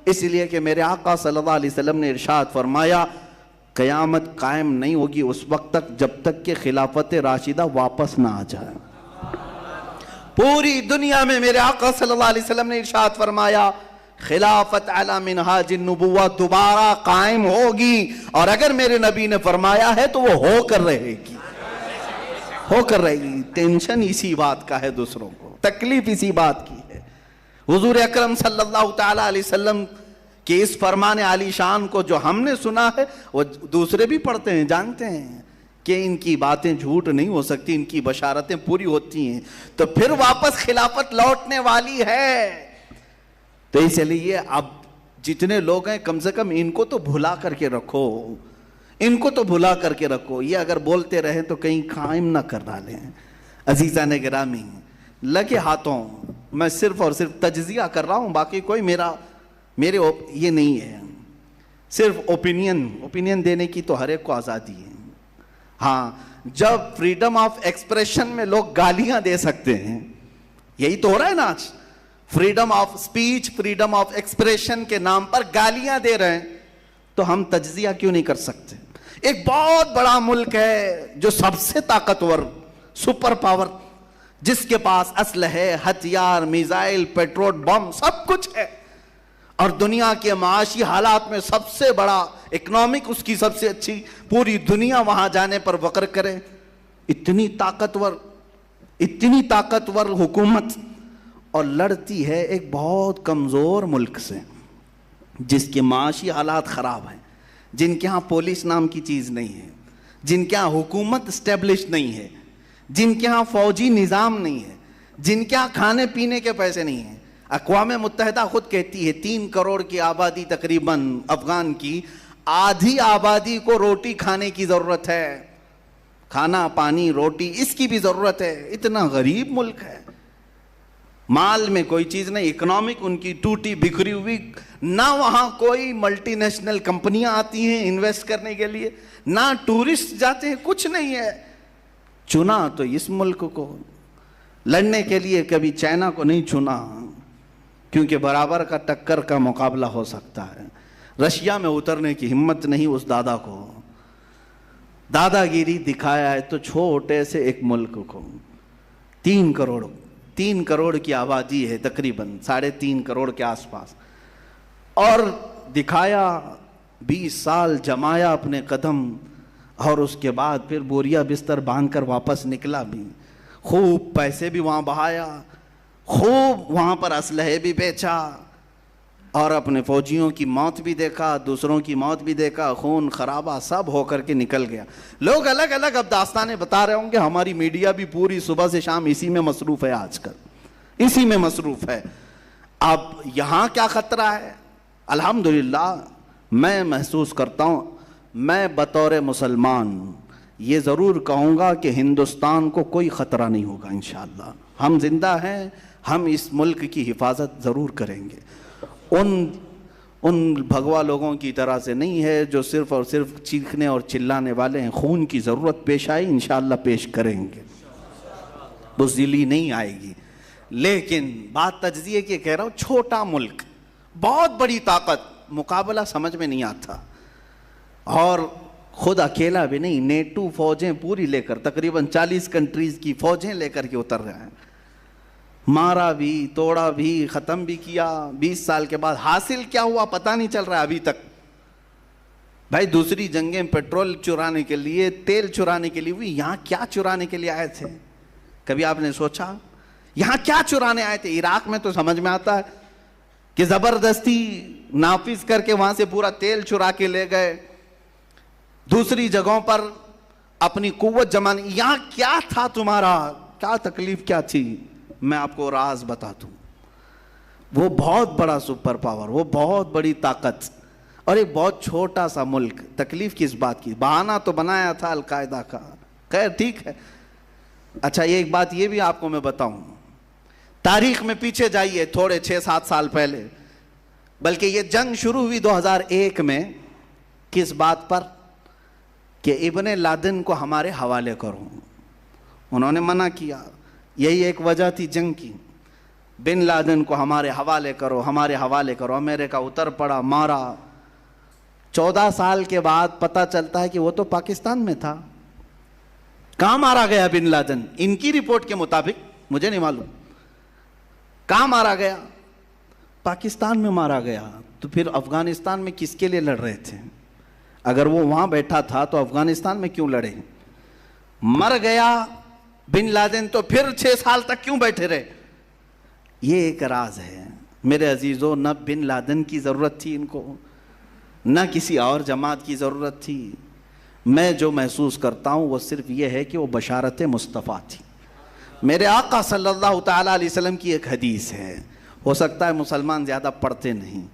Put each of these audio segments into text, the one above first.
اس لیے کہ میرے آقا صلی اللہ علیہ وسلم نے ارشاد فرمایا قیامت قائم نہیں ہوگی اس وقت تک جب تک کہ خلافت راشدہ واپس نہ آ جائے. پوری دنیا میں میرے آقا صلی اللہ علیہ وسلم نے ارشاد فرمایا خلافت علی منہاج النبوہ دوبارہ قائم ہوگی، اور اگر میرے نبی نے فرمایا ہے تو وہ ہو کر رہے گی، ہو کر رہے گی. ٹینشن اسی بات کا ہے، دوسروں کو تکلیف اسی بات کی ہے. حضور اکرم صلی اللہ تعالی علیہ وسلم کہ اس فرمان عالی شان کو جو ہم نے سنا ہے وہ دوسرے بھی پڑھتے ہیں، جانتے ہیں کہ ان کی باتیں جھوٹ نہیں ہو سکتی، ان کی بشارتیں پوری ہوتی ہیں، تو پھر واپس خلافت لوٹنے والی ہے. تو اس لیے اب جتنے لوگ ہیں کم سے کم ان کو تو بھلا کر کے رکھو، ان کو تو بھلا کر کے رکھو. یہ اگر بولتے رہیں تو کہیں قائم نہ کر ڈالیں. عزیزان گرامی، لگے ہاتھوں میں صرف اور صرف تجزیہ کر رہا ہوں، باقی کوئی میرے یہ نہیں ہے، صرف اوپینین دینے کی تو ہر ایک کو آزادی ہے. ہاں، جب فریڈم آف ایکسپریشن میں لوگ گالیاں دے سکتے ہیں، یہی تو ہو رہا ہے نا آج، freedom of speech, freedom of expression کے نام پر گالیاں دے رہے ہیں، تو ہم تجزیہ کیوں نہیں کر سکتے؟ ایک بہت بڑا ملک ہے جو سب سے طاقتور سپر پاور، جس کے پاس اسلحے، ہتھیار، میزائل، پیٹرول بم سب کچھ ہے، اور دنیا کے معاشی حالات میں سب سے بڑا اکنامک اس کی سب سے اچھی، پوری دنیا وہاں جانے پر فخر کرے. اتنی طاقتور حکومت، اور لڑتی ہے ایک بہت کمزور ملک سے جس کے معاشی حالات خراب ہیں، جن کے ہاں پولیس نام کی چیز نہیں ہے، جن کے ہاں حکومت اسٹیبلش نہیں ہے، جن کے ہاں فوجی نظام نہیں ہے، جن کے ہاں کھانے پینے کے پیسے نہیں ہیں. اقوام متحدہ خود کہتی ہے 3 کروڑ کی آبادی تقریباً افغان کی، آدھی آبادی کو روٹی کھانے کی ضرورت ہے، کھانا پانی روٹی اس کی بھی ضرورت ہے. اتنا غریب ملک ہے، مال میں کوئی چیز نہیں، اکنامک ان کی ٹوٹی بکھری ہوئی، نہ وہاں کوئی ملٹی نیشنل کمپنیاں آتی ہیں انویسٹ کرنے کے لیے، نہ ٹورسٹ جاتے ہیں، کچھ نہیں ہے. چنا تو اس ملک کو لڑنے کے لیے، کبھی چائنا کو نہیں چنا، کیونکہ برابر کا ٹکر کا مقابلہ ہو سکتا ہے. رشیا میں اترنے کی ہمت نہیں اس دادا کو، دادا گیری دکھایا ہے تو چھوٹے سے ایک ملک کو 3 کروڑ کی آبادی ہے، تقریباً 3.5 کروڑ کے آس پاس، اور دکھایا 20 سال جمایا اپنے قدم، اور اس کے بعد پھر بوریا بستر باندھ کر واپس نکلا بھی، خوب پیسے بھی وہاں بہایا، خوب وہاں پر اسلحے بھی بیچا، اور اپنے فوجیوں کی موت بھی دیکھا، دوسروں کی موت بھی دیکھا، خون خرابہ سب ہو کر کے نکل گیا. لوگ الگ الگ اب داستانیں بتا رہے ہوں گے، ہماری میڈیا بھی پوری صبح سے شام اسی میں مصروف ہے، آج کل اسی میں مصروف ہے. اب یہاں کیا خطرہ ہے؟ الحمدللہ میں محسوس کرتا ہوں، میں بطور مسلمان یہ ضرور کہوں گا کہ ہندوستان کو کوئی خطرہ نہیں ہوگا انشاءاللہ. ہم زندہ ہیں، ہم اس ملک کی حفاظت ضرور کریں گے. ان بھگوا لوگوں کی طرح سے نہیں ہے جو صرف اور صرف چیخنے اور چلانے والے ہیں. خون کی ضرورت پیش آئی انشاءاللہ پیش کریں گے، بزدلی نہیں آئے گی. لیکن بات تجزیے کی کہہ رہا ہوں، چھوٹا ملک، بہت بڑی طاقت، مقابلہ سمجھ میں نہیں آتا. اور خود اکیلا بھی نہیں، نیٹو فوجیں پوری لے کر، تقریباً 40 کنٹریز کی فوجیں لے کر کے اتر رہے ہیں. مارا بھی، توڑا بھی، ختم بھی کیا. 20 سال کے بعد حاصل کیا ہوا پتہ نہیں چل رہا ابھی تک. بھائی دوسری جنگیں پیٹرول چرانے کے لیے، تیل چرانے کے لیے ہوئی، یہاں کیا چرانے کے لیے آئے تھے؟ کبھی آپ نے سوچا یہاں کیا چرانے آئے تھے؟ عراق میں تو سمجھ میں آتا ہے کہ زبردستی نافذ کر کے وہاں سے پورا تیل چرا کے لے گئے. دوسری جگہوں پر اپنی قوت جمانے. یہاں کیا تھا تمہارا؟ کیا تکلیف کیا تھی؟ میں آپ کو راز بتا دوں. وہ بہت بڑا سپر پاور، وہ بہت بڑی طاقت، اور ایک بہت چھوٹا سا ملک. تکلیف کس بات کی؟ بہانہ تو بنایا تھا القاعدہ کا. خیر ٹھیک ہے. اچھا ایک بات یہ بھی آپ کو میں بتاؤں، تاریخ میں پیچھے جائیے تھوڑے 6-7 سال پہلے، بلکہ یہ جنگ شروع ہوئی 2001 میں. کس بات پر؟ کہ ابن لادن کو ہمارے حوالے کرو. انہوں نے منع کیا. یہی ایک وجہ تھی جنگ کی. بن لادن کو ہمارے حوالے کرو، ہمارے حوالے کرو۔ امریکہ اتر پڑا، مارا۔ 14 سال کے بعد پتہ چلتا ہے کہ وہ تو پاکستان میں تھا۔ کہاں مارا گیا بن لادن؟ ان کی رپورٹ کے مطابق، مجھے نہیں معلوم کہاں مارا گیا، پاکستان میں مارا گیا۔ تو پھر افغانستان میں کس کے لیے لڑ رہے تھے؟ اگر وہ وہاں بیٹھا تھا تو افغانستان میں کیوں لڑے؟ مر گیا بن لادن تو پھر 6 سال تک کیوں بیٹھے رہے؟ یہ ایک راز ہے میرے عزیزو۔ نہ بن لادن کی ضرورت تھی ان کو، نہ کسی اور جماعت کی ضرورت تھی۔ میں جو محسوس کرتا ہوں وہ صرف یہ ہے کہ وہ بشارت مصطفیٰ تھی۔ میرے آقا صلی اللہ تعالیٰ علیہ وسلم کی ایک حدیث ہے، ہو سکتا ہے مسلمان زیادہ پڑھتے نہیں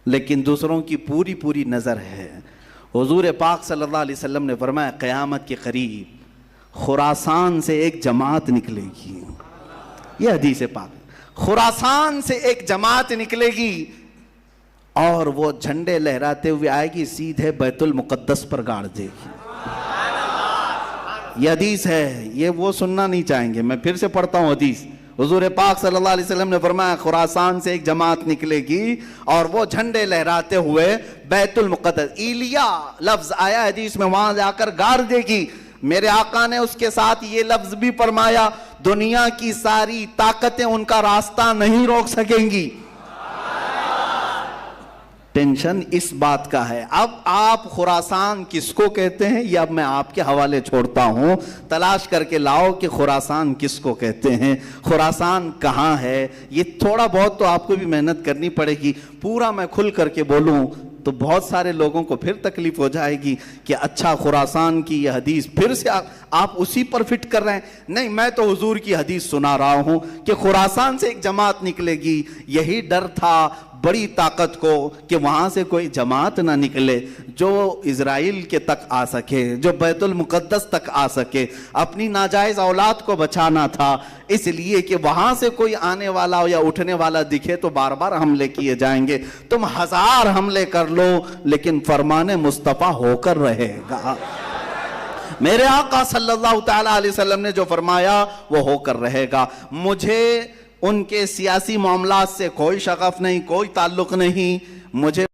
لیکن دوسروں کی پوری نظر ہے۔ حضور پاک صلی اللہ علیہ وسلم نے فرمایا قیامت کے قریب خراسان سے ایک جماعت نکلے گی۔ یہ حدیث پاک، خراسان سے ایک جماعت نکلے گی اور وہ جھنڈے لہراتے ہوئے آئے گی، سیدھے بیت المقدس پر گاڑ دے گی۔ یہ حدیث ہے، یہ وہ سننا نہیں چاہیں گے، میں پھر سے پڑھتا ہوں حدیث۔ حضور پاک صلی اللہ علیہ وسلم نے فرمایا خراسان سے ایک جماعت نکلے گی اور وہ جھنڈے لہراتے ہوئے بیت المقدس، ایلیا لفظ آیا حدیث میں، وہاں جا کر گاڑ دے گی۔ میرے آقا نے اس کے ساتھ یہ لفظ بھی فرمایا دنیا کی ساری طاقتیں ان کا راستہ نہیں روک سکیں گی۔ ٹینشن اس بات کا ہے۔ اب آپ خراسان کس کو کہتے ہیں یہ اب میں آپ کے حوالے چھوڑتا ہوں، تلاش کر کے لاؤ کہ خراسان کس کو کہتے ہیں، خراسان کہاں ہے۔ یہ تھوڑا بہت تو آپ کو بھی محنت کرنی پڑے گی۔ پورا میں کھل کر کے بولوں تو بہت سارے لوگوں کو پھر تکلیف ہو جائے گی کہ اچھا خراسان کی یہ حدیث پھر سے آپ اسی پر فٹ کر رہے ہیں۔ نہیں، میں تو حضور کی حدیث سنا رہا ہوں کہ خراسان سے ایک جماعت نکلے گی۔ یہی ڈر تھا بڑی طاقت کو کہ وہاں سے کوئی جماعت نہ نکلے جو اسرائیل کے تک آ سکے، جو بیت المقدس تک آ سکے۔ اپنی ناجائز اولاد کو بچانا تھا، اس لیے کہ وہاں سے کوئی آنے والا یا اٹھنے والا دکھے تو بار بار حملے کیے جائیں گے۔ تم 1000 حملے کر لو لیکن فرمان مصطفیٰ ہو کر رہے گا۔ میرے آقا صلی اللہ تعالیٰ علیہ وسلم نے جو فرمایا وہ ہو کر رہے گا۔ مجھے ان کے سیاسی معاملات سے کوئی شغف نہیں، کوئی تعلق نہیں، مجھے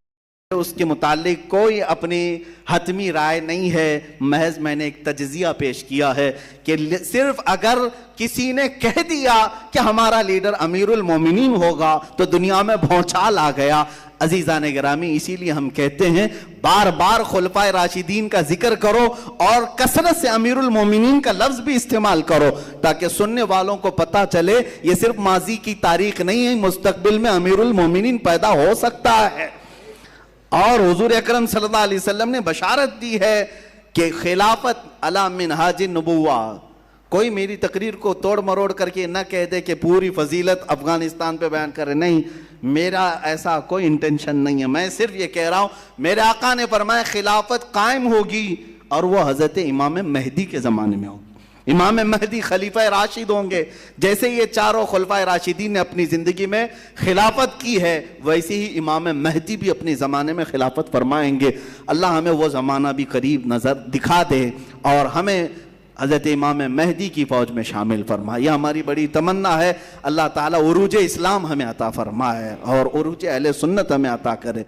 اس کے متعلق کوئی اپنی حتمی رائے نہیں ہے۔ محض میں نے ایک تجزیہ پیش کیا ہے کہ صرف اگر کسی نے کہہ دیا کہ ہمارا لیڈر امیر المومنین ہوگا تو دنیا میں بھونچال آ گیا۔ عزیزان گرامی، اسی لیے ہم کہتے ہیں بار بار خلفائے راشدین کا ذکر کرو اور کثرت سے امیر المومنین کا لفظ بھی استعمال کرو تاکہ سننے والوں کو پتہ چلے یہ صرف ماضی کی تاریخ نہیں ہے، مستقبل میں امیر المومنین پیدا ہو سکتا ہے۔ اور حضور اکرم صلی اللہ علیہ وسلم نے بشارت دی ہے کہ خلافت علی منہاج النبوہ۔ کوئی میری تقریر کو توڑ مروڑ کر کے نہ کہہ دے کہ پوری فضیلت افغانستان پہ بیان کرے، نہیں، میرا ایسا کوئی انٹینشن نہیں ہے۔ میں صرف یہ کہہ رہا ہوں میرے آقا نے فرمایا خلافت قائم ہوگی اور وہ حضرت امام مہدی کے زمانے میں ہوگی۔ امام مہدی خلیفہ راشد ہوں گے۔ جیسے یہ چاروں خلفائے راشدین نے اپنی زندگی میں خلافت کی ہے ویسے ہی امام مہدی بھی اپنے زمانے میں خلافت فرمائیں گے۔ اللہ ہمیں وہ زمانہ بھی قریب نظر دکھا دے اور ہمیں حضرت امام مہدی کی فوج میں شامل فرمائے۔ یہ ہماری بڑی تمنا ہے۔ اللہ تعالیٰ عروج اسلام ہمیں عطا فرمائے اور عروج اہل سنت ہمیں عطا کرے۔